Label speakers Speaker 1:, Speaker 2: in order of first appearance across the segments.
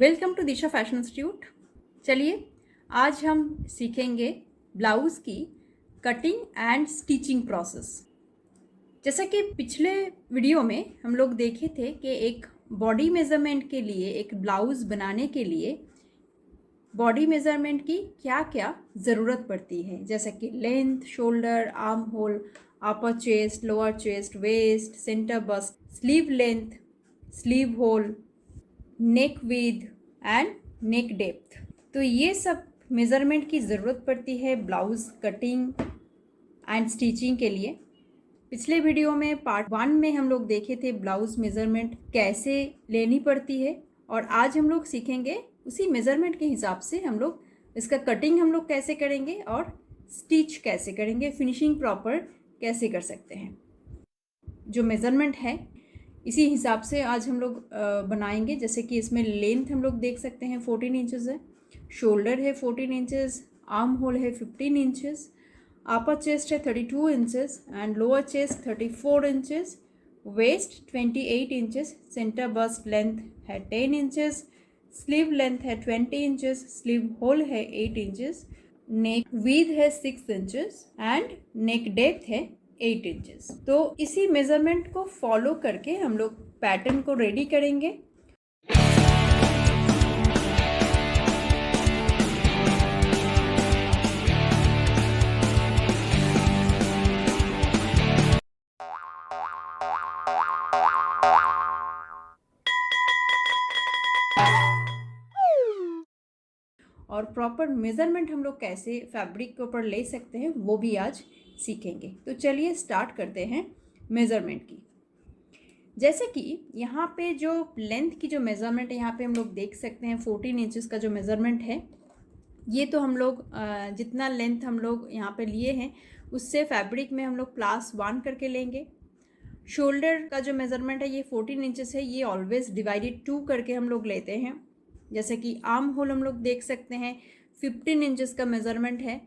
Speaker 1: Welcome to Disha fashion institute. चलिए आज हम सीखेंगे ब्लाउज़ की कटिंग एंड स्टिचिंग प्रोसेस। जैसा कि पिछले वीडियो में हम लोग देखे थे कि एक बॉडी मेज़रमेंट के लिए, एक ब्लाउज़ बनाने के लिए बॉडी मेज़रमेंट की क्या क्या ज़रूरत पड़ती है, जैसा कि length, shoulder, arm hole, upper chest, lower chest, waist, centre bust, sleeve length, sleeve hole, neck width and neck depth. तो ये सब मेज़रमेंट की ज़रूरत पड़ती है ब्लाउज़ कटिंग एंड स्टिचिंग के लिए। पिछले वीडियो में पार्ट 1 में हम लोग देखे थे ब्लाउज़ मेज़रमेंट कैसे लेनी पड़ती है, और आज हम लोग सीखेंगे उसी मेज़रमेंट के हिसाब से हम लोग इसका कटिंग हम लोग कैसे करेंगे और स्टिच कैसे करेंगे, फिनिशिंग प्रॉपर कैसे कर सकते हैं। जो मेज़रमेंट है इसी हिसाब से आज हम लोग बनाएंगे। जैसे कि इसमें लेंथ हम लोग देख सकते हैं 14 इंचेस है, शोल्डर है 14 इंचेस, आर्म होल है 15 इंचेस, अपर चेस्ट है 32 inches and lower chest 34 inches, waist 28 inches, centre bust length है 10 इंचेस, स्लीव लेंथ है 20 इंचेस, स्लीव होल है 8 इंचेस, नेक विड्थ है 6 इंचेस एंड नेक डेप्थ है 8 इंचेस। तो इसी मेज़रमेंट को फॉलो करके हम लोग पैटर्न को रेडी करेंगे। और प्रॉपर मेज़रमेंट हम लोग कैसे फैब्रिक के ऊपर ले सकते हैं वो भी आज सीखेंगे। तो चलिए स्टार्ट करते हैं मेज़रमेंट की। जैसे कि यहाँ पे जो लेंथ की जो मेज़रमेंट है, यहाँ पे हम लोग देख सकते हैं 14 इंचेस का जो मेज़रमेंट है, ये तो हम लोग जितना लेंथ हम लोग यहाँ पे लिए हैं उससे फैब्रिक में हम लोग +1 करके लेंगे। शोल्डर का जो मेज़रमेंट है ये 14 इंचेस है, ये ऑलवेज डिवाइडेड 2 करके हम लोग लेते हैं। जैसे कि आर्म होल हम लोग देख सकते हैं 15 इंचेस का मेज़रमेंट है।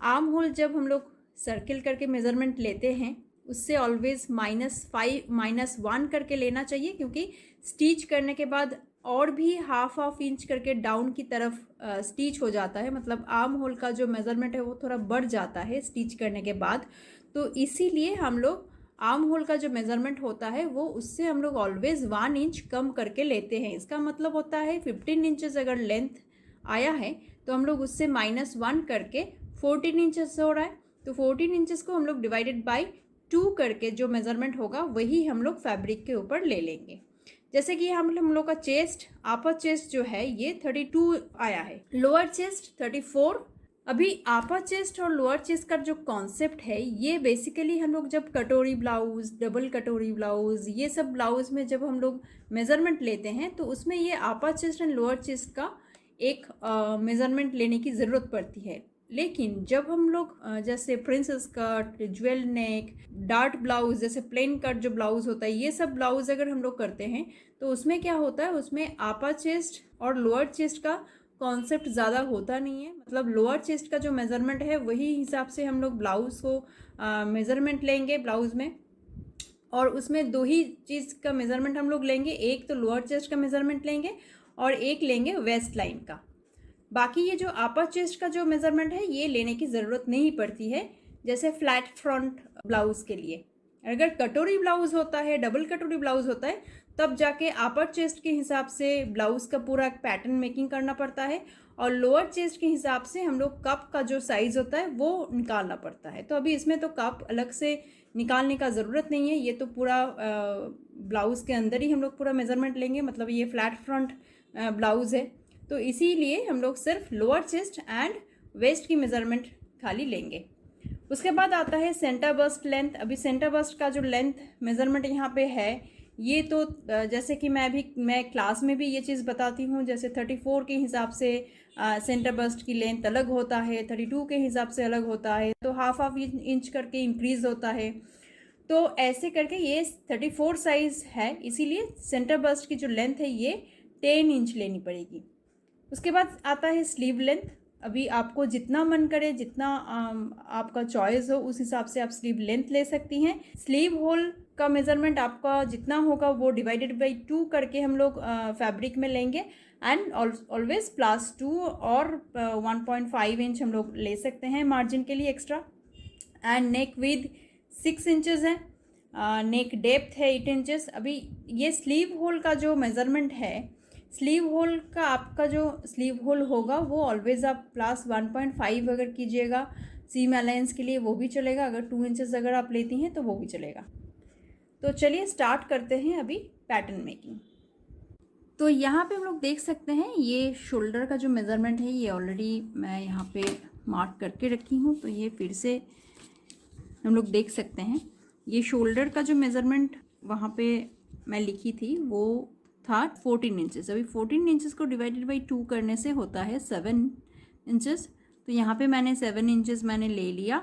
Speaker 1: आर्म होल जब हम लोग सर्किल करके मेज़रमेंट लेते हैं उससे ऑलवेज -1 करके लेना चाहिए, क्योंकि स्टिच करने के बाद और भी हाफ इंच करके डाउन की तरफ स्टिच हो जाता है, मतलब आर्म होल का जो मेज़रमेंट है वो थोड़ा बढ़ जाता है स्टिच करने के बाद। तो इसीलिए हम लोग आर्म होल का जो मेज़रमेंट होता है वो उससे हम लोग ऑलवेज 1 इंच कम करके लेते हैं। इसका मतलब होता है 15 इंचेस अगर लेंथ आया है तो हम लोग उससे -1 करके 14 इंचेस हो रहा है, तो 14 इंचेस को हम लोग डिवाइडेड बाई 2 करके जो मेज़रमेंट होगा वही हम लोग फैब्रिक के ऊपर ले लेंगे। जैसे कि हम लोग का चेस्ट, अपर चेस्ट जो है ये 32 आया है, लोअर चेस्ट 34। अभी अपर चेस्ट और लोअर चेस्ट का जो कॉन्सेप्ट है ये बेसिकली हम लोग जब कटोरी ब्लाउज, डबल कटोरी ब्लाउज, ये सब ब्लाउज में जब हम लोग मेज़रमेंट लेते हैं तो उसमें ये अपर चेस्ट एंड लोअर चेस्ट का एक मेज़रमेंट लेने की ज़रूरत पड़ती है। लेकिन जब हम लोग जैसे प्रिंसेस कट, ज्वेल नेक, डार्ट ब्लाउज, जैसे प्लेन कट जो ब्लाउज होता है, ये सब ब्लाउज अगर हम लोग करते हैं तो उसमें क्या होता है, उसमें अपर चेस्ट और लोअर चेस्ट का कॉन्सेप्ट ज़्यादा होता नहीं है। मतलब लोअर चेस्ट का जो मेज़रमेंट है वही हिसाब से हम लोग ब्लाउज़ को मेज़रमेंट लेंगे ब्लाउज़ में, और उसमें दो ही चीज़ का मेज़रमेंट हम लोग लेंगे, एक तो लोअर चेस्ट का मेज़रमेंट लेंगे और एक लेंगे वेस्ट लाइन का। बाकी ये जो अपर चेस्ट का जो मेज़रमेंट है ये लेने की ज़रूरत नहीं पड़ती है, जैसे फ्लैट फ्रंट ब्लाउज़ के लिए। अगर कटोरी ब्लाउज़ होता है, डबल कटोरी ब्लाउज़ होता है, तब जाके अपर चेस्ट के हिसाब से ब्लाउज़ का पूरा पैटर्न मेकिंग करना पड़ता है, और लोअर चेस्ट के हिसाब से हम लोग कप का जो साइज़ होता है वो निकालना पड़ता है। तो अभी इसमें तो कप अलग से निकालने का ज़रूरत नहीं है, ये तो पूरा ब्लाउज़ के अंदर ही हम लोग पूरा मेज़रमेंट लेंगे। मतलब ये फ्लैट फ्रंट ब्लाउज़ है, तो इसीलिए हम लोग सिर्फ लोअर चेस्ट एंड वेस्ट की मेज़रमेंट खाली लेंगे। उसके बाद आता है सेंटर बस्ट लेंथ। अभी सेंटर बस्ट का जो लेंथ मेज़रमेंट यहाँ पे है ये तो जैसे कि मैं क्लास में भी ये चीज़ बताती हूँ, जैसे 34 के हिसाब से सेंटर बस्ट की लेंथ अलग होता है, 32 के हिसाब से अलग होता है, तो हाफ इंच करके इंक्रीज़ होता है। तो ऐसे करके ये 34 साइज़ है, इसीलिए सेंटर बस्ट की जो लेंथ है ये 10 इंच लेनी पड़ेगी। उसके बाद आता है स्लीव लेंथ। अभी आपको जितना मन करे, जितना आपका चॉइस हो, उस हिसाब से आप स्लीव लेंथ ले सकती हैं। स्लीव होल का मेज़रमेंट आपका जितना होगा वो डिवाइडेड बाई 2 करके हम लोग फैब्रिक में लेंगे एंड ऑलवेज +2 और 1.5 इंच हम लोग ले सकते हैं मार्जिन के लिए extra. And neck with 6 inches है, नेक डेप्थ है 8 इंचज़। अभी ये स्लीव होल का जो मेज़रमेंट है, स्लीव होल का आपका जो स्लीव होल होगा वो ऑलवेज आप +1.5 अगर कीजिएगा सीम अलायंस के लिए वो भी चलेगा, अगर 2 इंचज़ अगर आप लेती हैं तो वो भी चलेगा। तो चलिए स्टार्ट करते हैं अभी पैटर्न मेकिंग। तो यहाँ पे हम लोग देख सकते हैं ये शोल्डर का जो मेज़रमेंट है ये ऑलरेडी मैं यहाँ पे मार्क करके रखी हूँ। तो ये फिर से हम लोग देख सकते हैं ये शोल्डर का जो मेज़रमेंट वहाँ पे मैं लिखी थी वो था 14 इंचज़। अभी 14 इंचज़ को डिवाइडेड बाई 2 करने से होता है 7 इंचज़। तो यहाँ पे मैंने 7 इंचज़ मैंने ले लिया।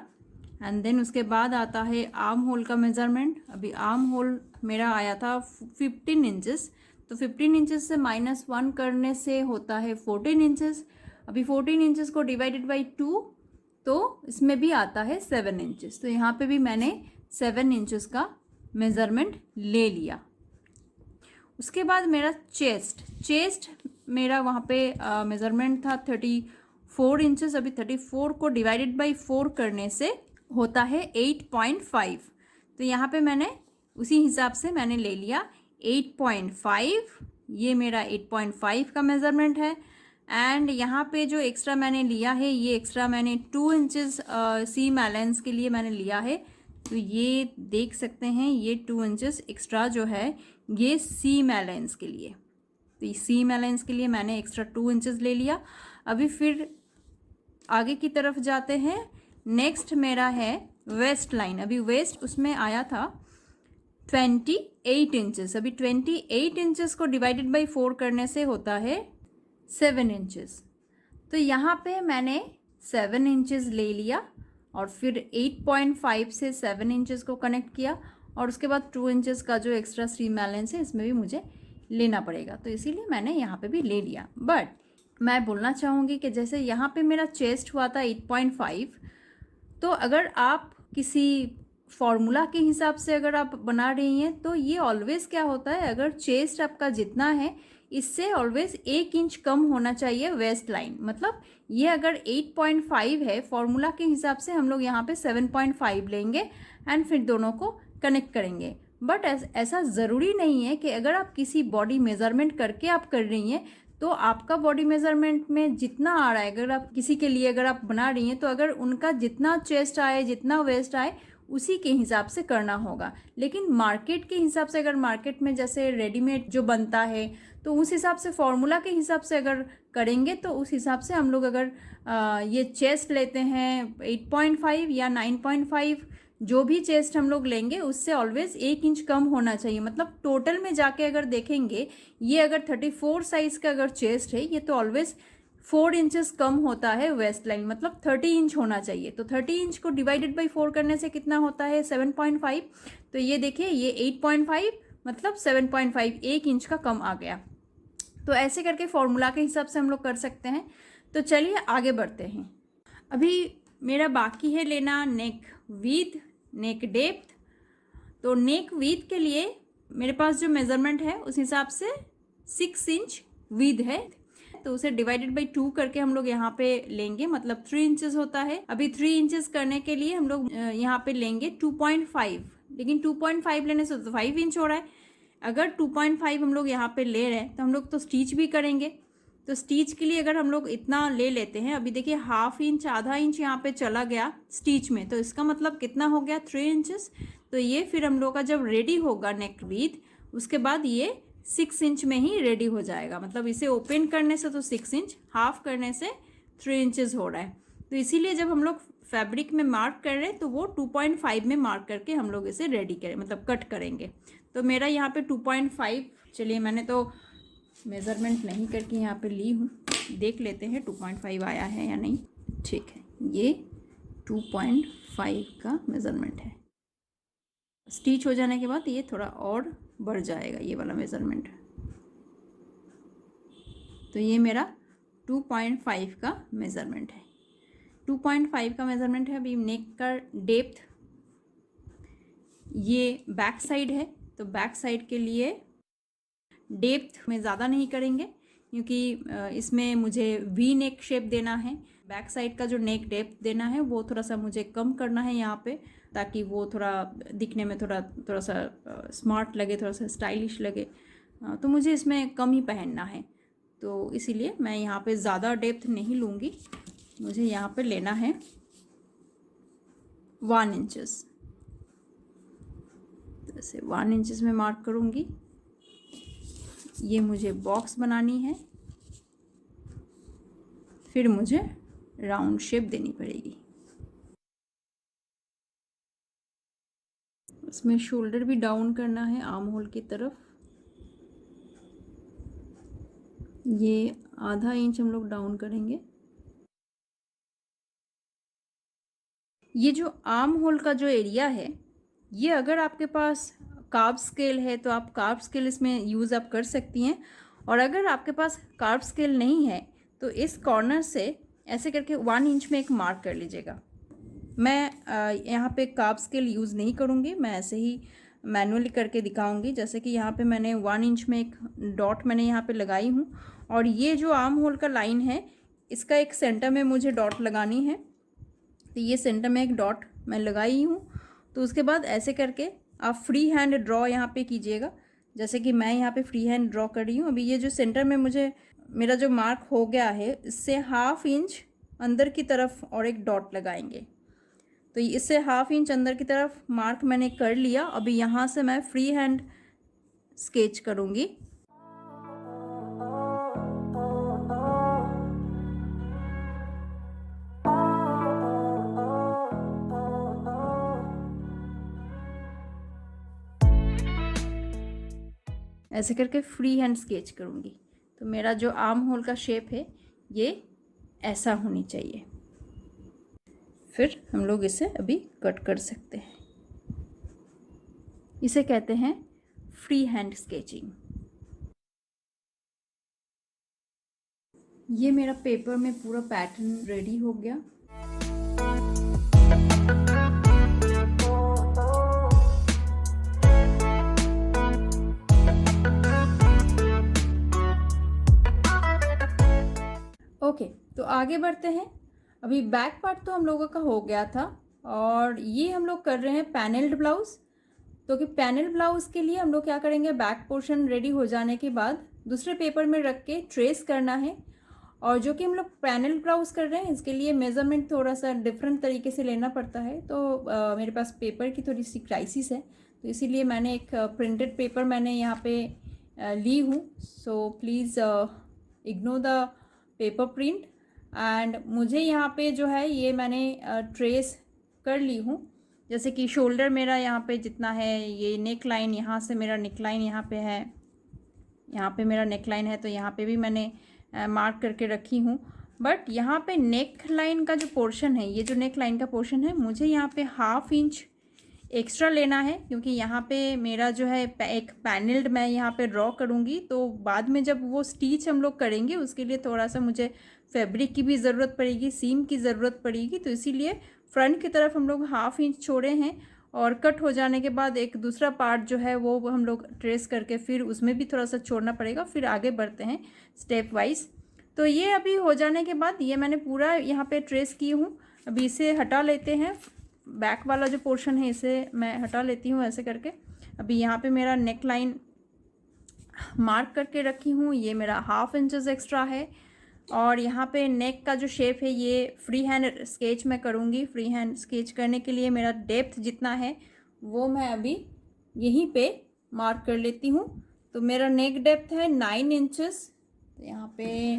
Speaker 1: एंड देन उसके बाद आता है आर्म होल का मेज़रमेंट। अभी आर्म होल मेरा आया था 15 इंचज़, तो 15 इंचज़ से -1 करने से होता है 14 इंचज़। अभी 14 इंचज़ को डिवाइडेड बाई 2 तो इसमें भी आता है 7 इंचज़। तो यहाँ पे भी मैंने 7 इंचज़ का मेज़रमेंट ले लिया। उसके बाद मेरा चेस्ट मेरा वहाँ पे मेज़रमेंट था 34 इंचज़। अभी 34 को डिवाइडेड बाई 4 करने से होता है 8.5। तो यहाँ पे मैंने उसी हिसाब से मैंने ले लिया 8.5। ये मेरा 8.5 का मेज़रमेंट है। एंड यहाँ पे जो एक्स्ट्रा मैंने लिया है ये एक्स्ट्रा मैंने 2 इंचज़ सीम अलायंस के लिए मैंने लिया है। तो ये देख सकते हैं ये 2 इंचज़ एक्स्ट्रा जो है ये सीम अलायंस के लिए। तो इस सीम अलायंस के लिए मैंने एक्स्ट्रा 2 इंचज़ ले लिया। अभी फिर आगे की तरफ जाते हैं। नेक्स्ट मेरा है वेस्ट लाइन। अभी वेस्ट उसमें आया था 28 इंचज़। अभी 28 इंचज़ को डिवाइडेड बाई 4 करने से होता है 7 इंचज़। तो यहाँ पे मैंने 7 इंचज़ ले लिया और फिर 8.5 से 7 इंचज़ को कनेक्ट किया और उसके बाद 2 इंचज़ का जो एक्स्ट्रा सीम अलायंस है इसमें भी मुझे लेना पड़ेगा। तो इसीलिए मैंने यहाँ पे भी ले लिया। बट मैं बोलना चाहूँगी कि जैसे यहाँ पे मेरा चेस्ट हुआ था 8.5, तो अगर आप किसी फॉर्मूला के हिसाब से अगर आप बना रही हैं तो ये ऑलवेज़ क्या होता है, अगर चेस्ट आपका जितना है इससे ऑलवेज़ 1 इंच कम होना चाहिए वेस्ट लाइन। मतलब ये अगर 8.5 है फॉर्मूला के हिसाब से हम लोग यहाँ पे 7.5 लेंगे एंड फिर दोनों को कनेक्ट करेंगे। बट ऐसा ज़रूरी नहीं है कि अगर आप किसी बॉडी मेज़रमेंट करके आप कर रही हैं तो आपका बॉडी मेज़रमेंट में जितना आ रहा है, अगर आप किसी के लिए अगर आप बना रही हैं तो अगर उनका जितना चेस्ट आए जितना वेस्ट आए उसी के हिसाब से करना होगा। लेकिन मार्केट के हिसाब से अगर मार्केट में जैसे रेडीमेड जो बनता है तो उस हिसाब से फॉर्मूला के हिसाब से अगर करेंगे तो उस हिसाब से हम लोग अगर ये चेस्ट लेते हैं 8.5 या 9.5 जो भी चेस्ट हम लोग लेंगे उससे ऑलवेज़ 1 इंच कम होना चाहिए। मतलब टोटल में जाके अगर देखेंगे ये अगर 34 साइज़ का अगर चेस्ट है ये तो ऑलवेज़ 4 इंचज़ कम होता है वेस्ट लाइन, मतलब 30 इंच होना चाहिए। तो 30 इंच को डिवाइडेड बाई 4 करने से कितना होता है 7.5। तो ये देखिए ये 8.5 मतलब 7.5 1 इंच का कम आ गया। तो ऐसे करके फॉर्मूला के हिसाब से हम लोग कर सकते हैं। तो चलिए आगे बढ़ते हैं। अभी मेरा बाकी है लेना नेक विथ नेक डेप्थ। तो नेक विथ के लिए मेरे पास जो मेज़रमेंट है उस हिसाब से 6 इंच विथ है, तो उसे डिवाइडेड बाई 2 करके हम लोग यहाँ पे लेंगे, मतलब 3 इंचज़ होता है। अभी 3 इंचज़ करने के लिए हम लोग यहाँ पे लेंगे 2.5, लेकिन 2.5 लेने से तो 5 इंच हो रहा है। अगर 2.5 हम लोग यहाँ पे ले रहे हैं तो हम लोग तो स्टिच भी करेंगे। तो स्टिच के लिए अगर हम लोग इतना ले लेते हैं, अभी देखिए हाफ इंच आधा इंच यहाँ पे चला गया स्टिच में, तो इसका मतलब कितना हो गया 3 इंचज़। तो ये फिर हम लोग का जब रेडी होगा नेक विथ उसके बाद ये 6 इंच में ही रेडी हो जाएगा। मतलब इसे ओपन करने से तो 6 इंच, हाफ करने से 3 इंचज़ हो रहा है। तो इसीलिए जब हम लोग फैब्रिक में मार्क कर रहे हैं तो वो 2.5 में मार्क करके हम लोग इसे रेडी करें, मतलब कट करेंगे। तो मेरा यहाँ पे 2.5, चलिए मैंने तो मेज़रमेंट नहीं करके यहाँ पे ली हूँ, देख लेते हैं 2.5 आया है या नहीं। ठीक है, ये 2.5 का मेज़रमेंट है। स्टिच हो जाने के बाद ये थोड़ा और बढ़ जाएगा ये वाला मेज़रमेंट। तो ये मेरा 2.5 का मेज़रमेंट है। 2.5 का मेज़रमेंट है। अभी नेक का डेप्थ ये बैक साइड है, तो बैक साइड के लिए डेप्थ में ज़्यादा नहीं करेंगे क्योंकि इसमें मुझे वी नेक शेप देना है। बैक साइड का जो नेक डेप्थ देना है वो थोड़ा सा मुझे कम करना है यहाँ पे, ताकि वो थोड़ा दिखने में थोड़ा थोड़ा सा स्मार्ट लगे, थोड़ा सा स्टाइलिश लगे। तो मुझे इसमें कम ही पहनना है, तो इसीलिए मैं यहाँ पे ज़्यादा डेप्थ नहीं लूँगी। मुझे यहाँ पे लेना है 1 इंचेस। ऐसे 1 इंचेस में मार्क करूँगी। ये मुझे बॉक्स बनानी है, फिर मुझे राउंड शेप देनी पड़ेगी। इसमें शोल्डर भी डाउन करना है आर्म होल की तरफ। ये आधा इंच हम लोग डाउन करेंगे। ये जो आर्म होल का जो एरिया है, ये अगर आपके पास कार्ब स्केल है तो आप कार्ब स्केल इसमें यूज़ आप कर सकती हैं, और अगर आपके पास कार्ब स्केल नहीं है तो इस कॉर्नर से ऐसे करके 1 इंच में एक मार्क कर लीजिएगा। मैं यहाँ पे कार्ब स्केल यूज़ नहीं करूँगी, मैं ऐसे ही मैनुअली करके दिखाऊंगी। जैसे कि यहाँ पे मैंने 1 इंच में एक डॉट मैंने यहाँ पे लगाई हूँ, और ये जो आर्म होल का लाइन है इसका एक सेंटर में मुझे डॉट लगानी है। तो ये सेंटर में एक डॉट मैं लगाई हूँ। तो उसके बाद ऐसे करके आप फ्री हैंड ड्रॉ यहाँ पे कीजिएगा, जैसे कि मैं यहाँ पे फ्री हैंड ड्रॉ कर रही हूँ। अभी ये जो सेंटर में मुझे मेरा जो मार्क हो गया है, इससे 1/2 इंच अंदर की तरफ और एक डॉट लगाएंगे। तो इससे 1/2 इंच अंदर की तरफ मार्क मैंने कर लिया। अभी यहाँ से मैं फ्री हैंड स्केच करूँगी। ऐसे करके फ्री हैंड स्केच करूँगी। तो मेरा जो आर्म होल का शेप है ये ऐसा होनी चाहिए। फिर हम लोग इसे अभी कट कर सकते हैं। इसे कहते हैं फ्री हैंड स्केचिंग। ये मेरा पेपर में पूरा पैटर्न रेडी हो गया। ओके, तो आगे बढ़ते हैं। अभी बैक पार्ट तो हम लोगों का हो गया था, और ये हम लोग कर रहे हैं पैनल्ड ब्लाउज। तो कि पैनल ब्लाउज के लिए हम लोग क्या करेंगे, बैक पोर्शन रेडी हो जाने के बाद दूसरे पेपर में रख के ट्रेस करना है। और जो कि हम लोग पैनल ब्लाउज कर रहे हैं इसके लिए मेज़रमेंट थोड़ा सा डिफरेंट तरीके से लेना पड़ता है। तो मेरे पास पेपर की थोड़ी सी क्राइसिस है, तो इसीलिए मैंने एक प्रिंटेड पेपर मैंने यहाँ पे ली हूँ। So please ignore the paper print. And मुझे यहाँ पे जो है ये मैंने ट्रेस कर ली हूँ। जैसे कि शोल्डर मेरा यहाँ पे जितना है, ये नेक लाइन यहाँ से मेरा नेक लाइन यहाँ पे है, यहाँ पे मेरा नेक लाइन है, तो यहाँ पे भी मैंने मार्क करके रखी हूँ। बट यहाँ पे नेक लाइन का जो पोर्शन है, ये जो नेक लाइन का पोर्शन है, मुझे यहाँ पे 1/2 इंच एक्स्ट्रा लेना है, क्योंकि यहाँ पे मेरा जो है एक पैनल्ड मैं यहाँ पे ड्रॉ करूँगी। तो बाद में जब वो स्टिच हम लोग करेंगे उसके लिए थोड़ा सा मुझे फैब्रिक की भी ज़रूरत पड़ेगी, सीम की ज़रूरत पड़ेगी। तो इसीलिए फ्रंट की तरफ हम लोग 1/2 इंच छोड़े हैं, और कट हो जाने के बाद एक दूसरा पार्ट जो है वो हम लोग ट्रेस करके फिर उसमें भी थोड़ा सा छोड़ना पड़ेगा। फिर आगे बढ़ते हैं स्टेप वाइज। तो ये अभी हो जाने के बाद ये मैंने पूरा यहाँ पे ट्रेस की हूँ। अभी इसे हटा लेते हैं, बैक वाला जो पोर्शन है इसे मैं हटा लेती हूँ ऐसे करके। अभी यहाँ पे मेरा नेक लाइन मार्क करके रखी हूँ, ये मेरा 1/2 इंचेस एक्स्ट्रा है। और यहाँ पे नेक का जो शेप है ये फ्री हैंड स्केच मैं करूँगी। फ्री हैंड स्केच करने के लिए मेरा डेप्थ जितना है वो मैं अभी यहीं पे मार्क कर लेती हूँ। तो मेरा नेक डेप्थ है 9 इंचेस। तो यहाँ पे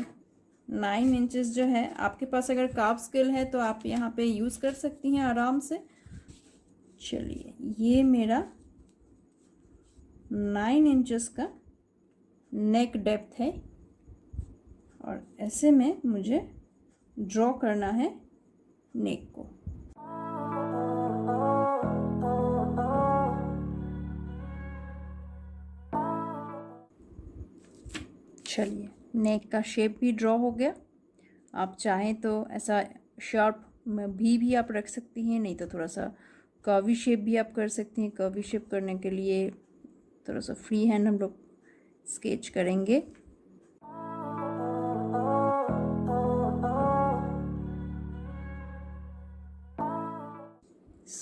Speaker 1: 9 इंचेस जो है, आपके पास अगर कार्ब स्केल है तो आप यहाँ पे यूज़ कर सकती हैं आराम से। चलिए, ये मेरा 9 इंचेस का नेक डेप्थ है, और ऐसे में मुझे ड्रॉ करना है नेक को। चलिए, नेक का शेप भी ड्रॉ हो गया। आप चाहें तो ऐसा शार्प भी आप रख सकती हैं, नहीं तो थोड़ा सा कर्वी शेप भी आप कर सकती हैं। कर्वी शेप करने के लिए थोड़ा सा फ्री हैंड हम लोग स्केच करेंगे।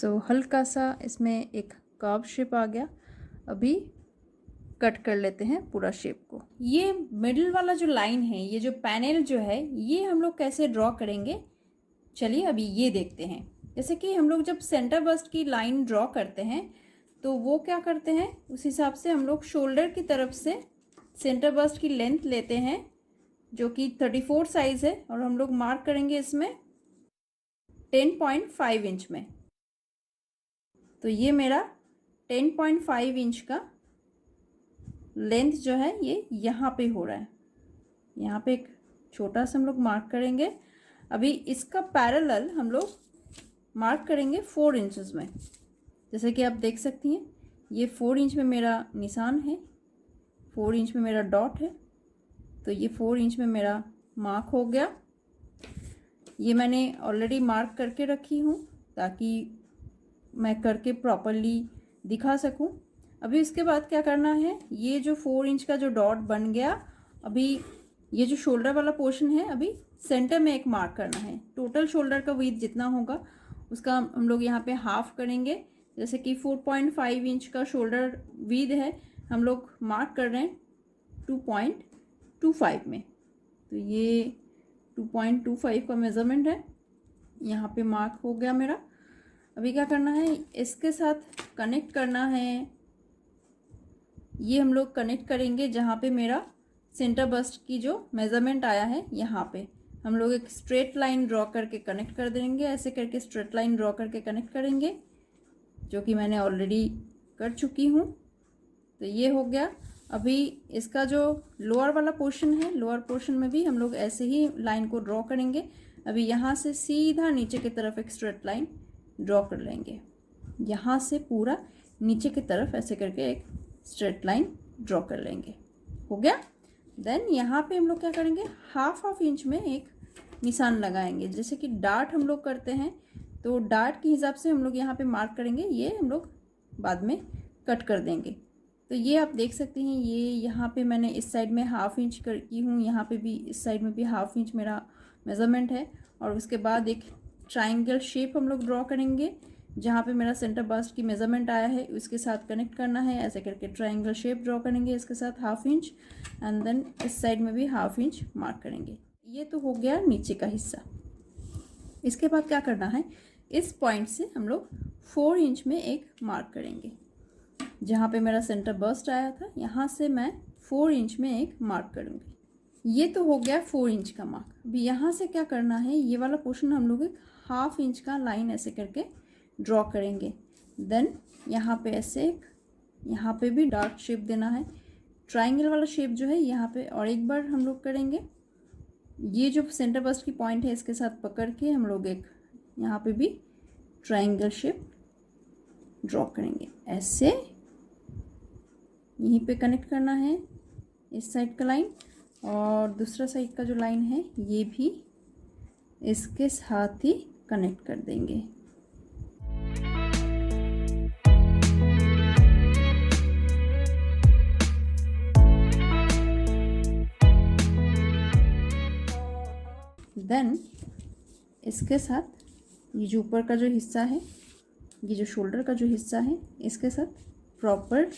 Speaker 1: सो हल्का सा इसमें एक कर्व शेप आ गया। अभी कट कर लेते हैं पूरा शेप को। ये मिडिल वाला जो लाइन है, ये जो पैनल जो है, ये हम लोग कैसे ड्रॉ करेंगे, चलिए अभी ये देखते हैं। जैसे कि हम लोग जब सेंटर बस्ट की लाइन ड्रॉ करते हैं तो वो क्या करते हैं, उस हिसाब से हम लोग शोल्डर की तरफ से सेंटर बस्ट की लेंथ लेते हैं जो कि 34 साइज़ है, और हम लोग मार्क करेंगे इसमें 10.5 इंच में। तो ये मेरा 10.5 इंच का लेंथ जो है ये यहाँ पे हो रहा है। यहाँ पे एक छोटा सा हम लोग मार्क करेंगे। अभी इसका पैरेलल हम लोग मार्क करेंगे 4 इंचेस में। जैसे कि आप देख सकती हैं, ये 4 इंच में मेरा निशान है, 4 इंच में मेरा डॉट है। तो ये 4 इंच में मेरा मार्क हो गया। ये मैंने ऑलरेडी मार्क करके रखी हूँ ताकि मैं करके प्रॉपरली दिखा सकूँ। अभी इसके बाद क्या करना है, ये जो 4 इंच का जो डॉट बन गया, अभी ये जो शोल्डर वाला पोर्शन है, अभी सेंटर में एक मार्क करना है। टोटल शोल्डर का विड्थ जितना होगा उसका हम लोग यहाँ पे हाफ करेंगे। जैसे कि 4.5 इंच का शोल्डर विड्थ है, हम लोग मार्क कर रहे हैं 2.25 में। तो ये 2.25 का मेज़रमेंट है, यहाँ पे मार्क हो गया मेरा। अभी क्या करना है, इसके साथ कनेक्ट करना है। ये हम लोग कनेक्ट करेंगे जहाँ पे मेरा सेंटर बस्ट की जो मेज़रमेंट आया है, यहाँ पे हम लोग एक स्ट्रेट लाइन ड्रॉ करके कनेक्ट कर देंगे। ऐसे करके स्ट्रेट लाइन ड्रॉ करके कनेक्ट करेंगे, जो कि मैंने ऑलरेडी कर चुकी हूँ। तो ये हो गया। अभी इसका जो लोअर वाला पोर्शन है, लोअर पोर्शन में भी हम लोग ऐसे ही लाइन को ड्रॉ करेंगे। अभी यहाँ से सीधा नीचे की तरफ एक स्ट्रेट लाइन ड्रॉ कर लेंगे, यहाँ से पूरा नीचे की तरफ ऐसे करके एक स्ट्रेट लाइन ड्रॉ कर लेंगे। हो गया। देन यहाँ पे हम लोग क्या करेंगे, हाफ इंच में एक निशान लगाएंगे। जैसे कि डार्ट हम लोग करते हैं, तो डार्ट के हिसाब से हम लोग यहाँ पे मार्क करेंगे। ये हम लोग बाद में कट कर देंगे। तो ये आप देख सकते हैं, ये यहाँ पे मैंने इस साइड में हाफ इंच की हूँ, यहाँ पे भी इस साइड में भी हाफ इंच मेरा मेज़रमेंट है। और उसके बाद एक ट्राइंगल शेप हम लोग ड्रॉ करेंगे जहाँ पे मेरा सेंटर बस्ट की मेज़रमेंट आया है, उसके साथ कनेक्ट करना है। ऐसे करके ट्राइंगल शेप ड्रॉ करेंगे इसके साथ हाफ इंच, एंड देन इस साइड में भी हाफ इंच मार्क करेंगे। ये तो हो गया नीचे का हिस्सा। इसके बाद क्या करना है, इस पॉइंट से हम लोग 4 इंच में एक मार्क करेंगे। जहाँ पे मेरा सेंटर बस्ट आया था, यहाँ से मैं 4 इंच में एक मार्क करूँगी। ये तो हो गया 4 इंच का मार्क। अभी यहाँ से क्या करना है, ये वाला पोर्शन हम लोग एक हाफ इंच का लाइन ऐसे करके ड्रॉ करेंगे। देन यहाँ पे ऐसे एक, यहाँ पे भी डार्क शेप देना है। ट्राइंगल वाला शेप जो है यहाँ पे और एक बार हम लोग करेंगे। ये जो सेंटर बस्ट की पॉइंट है, इसके साथ पकड़ के हम लोग एक यहाँ पे भी ट्राइंगल शेप ड्रॉ करेंगे। ऐसे यहीं पे कनेक्ट करना है इस साइड का लाइन, और दूसरा साइड का जो लाइन है ये भी इसके साथ ही कनेक्ट कर देंगे। देन इसके साथ ये जो ऊपर का जो हिस्सा है, ये जो शोल्डर का जो हिस्सा है, इसके साथ प्रॉपर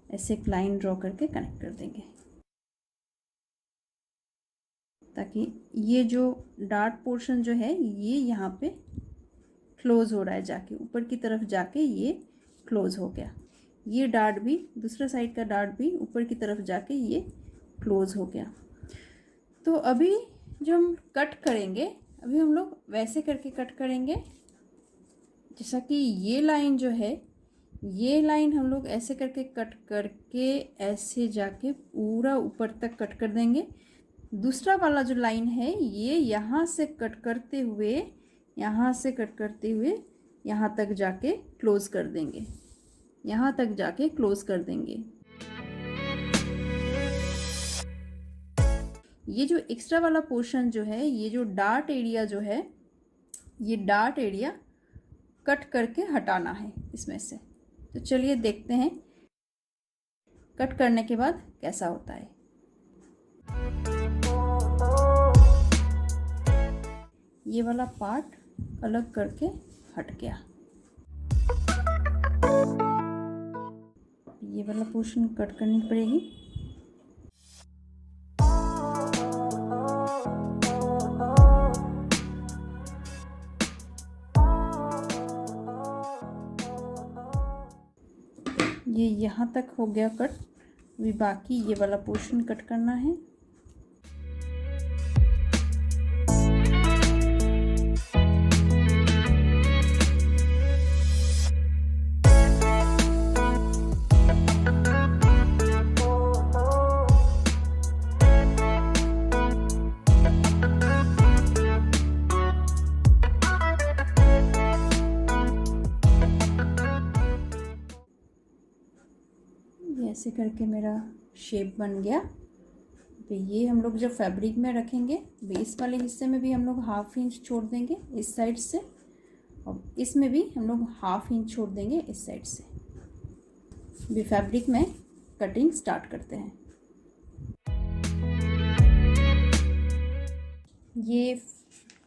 Speaker 1: ऐसे एक लाइन ड्रॉ करके कनेक्ट कर देंगे, ताकि ये जो डार्ट पोर्शन जो है ये यहाँ पे क्लोज हो रहा है, जाके ऊपर की तरफ जाके ये क्लोज हो गया। ये डार्ट भी, दूसरा साइड का डार्ट भी ऊपर की तरफ जाके ये क्लोज हो गया। तो अभी जो हम कट करेंगे, अभी हम लोग वैसे करके कट करेंगे जैसा कि ये लाइन जो है, ये लाइन हम लोग ऐसे करके कट करके ऐसे जाके पूरा ऊपर तक कट कर देंगे। दूसरा वाला जो लाइन है ये यहाँ से कट करते हुए, यहाँ से कट करते हुए यहाँ तक जाके क्लोज कर देंगे, यहाँ तक जाके क्लोज कर देंगे। ये जो एक्स्ट्रा वाला पोर्शन जो है, ये जो डार्ट एरिया जो है, ये डार्ट एरिया कट करके हटाना है इसमें से। तो चलिए देखते हैं कट करने के बाद कैसा होता है। ये वाला पार्ट अलग करके हट गया। ये वाला पोर्शन कट करनी पड़ेगी। ये यहाँ तक हो गया कट, अभी बाकी ये वाला पोर्शन कट करना है। ऐसे करके मेरा शेप बन गया। तो ये हम लोग जब फैब्रिक में रखेंगे, बेस वाले हिस्से में भी हम लोग 1/2 इंच छोड़ देंगे इस साइड से, और इसमें भी हम लोग 1/2 इंच छोड़ देंगे इस साइड से। अभी फैब्रिक में कटिंग स्टार्ट करते हैं। ये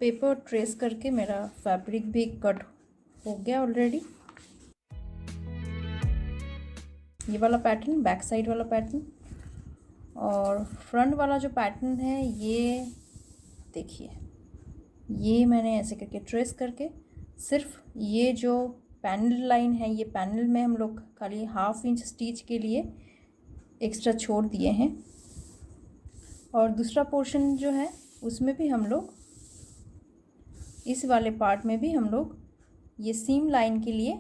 Speaker 1: पेपर ट्रेस करके मेरा फैब्रिक भी कट हो गया ऑलरेडी। ये वाला पैटर्न बैक साइड वाला पैटर्न, और फ्रंट वाला जो पैटर्न है ये देखिए, ये मैंने ऐसे करके ट्रेस करके सिर्फ ये जो पैनल लाइन है, ये पैनल में हम लोग खाली 1/2 इंच स्टिच के लिए एक्स्ट्रा छोड़ दिए हैं। और दूसरा पोर्शन जो है उसमें भी हम लोग, इस वाले पार्ट में भी हम लोग ये सीम लाइन के लिए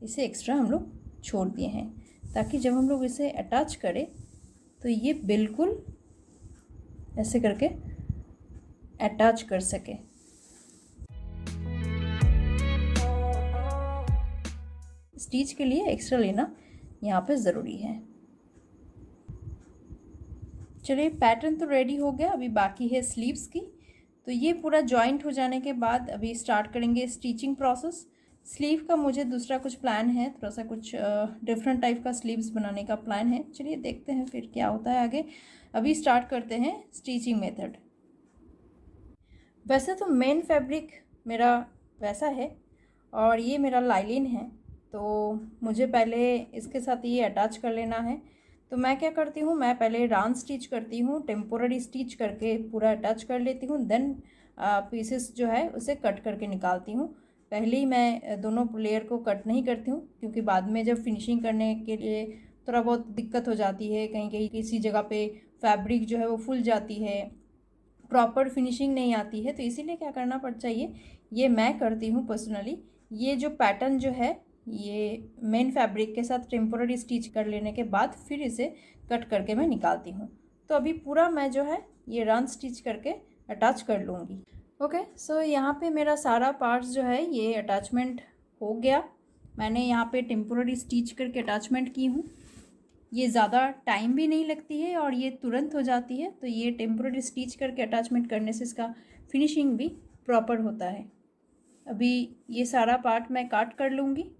Speaker 1: इसे एक्स्ट्रा हम लोग छोड़ दिए हैं, ताकि जब हम लोग इसे अटैच करें तो ये बिल्कुल ऐसे करके अटैच कर सके। स्टिच के लिए एक्स्ट्रा लेना यहाँ पे ज़रूरी है। चलिए, पैटर्न तो रेडी हो गया, अभी बाकी है स्लीव्स की। तो ये पूरा जॉइंट हो जाने के बाद अभी स्टार्ट करेंगे स्टिचिंग प्रोसेस। स्लीव का मुझे दूसरा कुछ प्लान है, थोड़ा सा कुछ डिफरेंट टाइप का स्लीव्स बनाने का प्लान है। चलिए देखते हैं फिर क्या होता है आगे। अभी स्टार्ट करते हैं स्टिचिंग मेथड। वैसे तो मेन फैब्रिक मेरा वैसा है और ये मेरा लाइलिन है, तो मुझे पहले इसके साथ ये अटैच कर लेना है। तो मैं क्या करती हूँ, मैं पहले राउंड स्टिच करती हूँ, टेम्पोररी स्टिच करके पूरा अटैच कर लेती हूँ, देन पीसेस जो है उसे कट करके निकालती हूँ। पहले ही मैं दोनों लेयर को कट नहीं करती हूँ, क्योंकि बाद में जब फिनिशिंग करने के लिए थोड़ा बहुत दिक्कत हो जाती है, कहीं कहीं किसी जगह पे फैब्रिक जो है वो फूल जाती है, प्रॉपर फिनिशिंग नहीं आती है। तो इसीलिए क्या करना पड़ चाहिए, ये मैं करती हूँ पर्सनली। ये जो पैटर्न जो है ये मेन फैब्रिक के साथ टेम्पोररी स्टिच कर लेने के बाद फिर इसे कट करके मैं निकालती हूँ। तो अभी पूरा मैं जो है ये रन स्टिच करके अटैच कर लूँगी। ओके, सो यहाँ पे मेरा सारा पार्ट्स जो है ये अटैचमेंट हो गया। मैंने यहाँ पे टेम्पोररी स्टिच करके अटैचमेंट की हूँ। ये ज़्यादा टाइम भी नहीं लगती है और ये तुरंत हो जाती है। तो ये टेम्पोररी स्टिच करके अटैचमेंट करने से इसका फिनिशिंग भी प्रॉपर होता है। अभी ये सारा पार्ट मैं काट कर लूँगी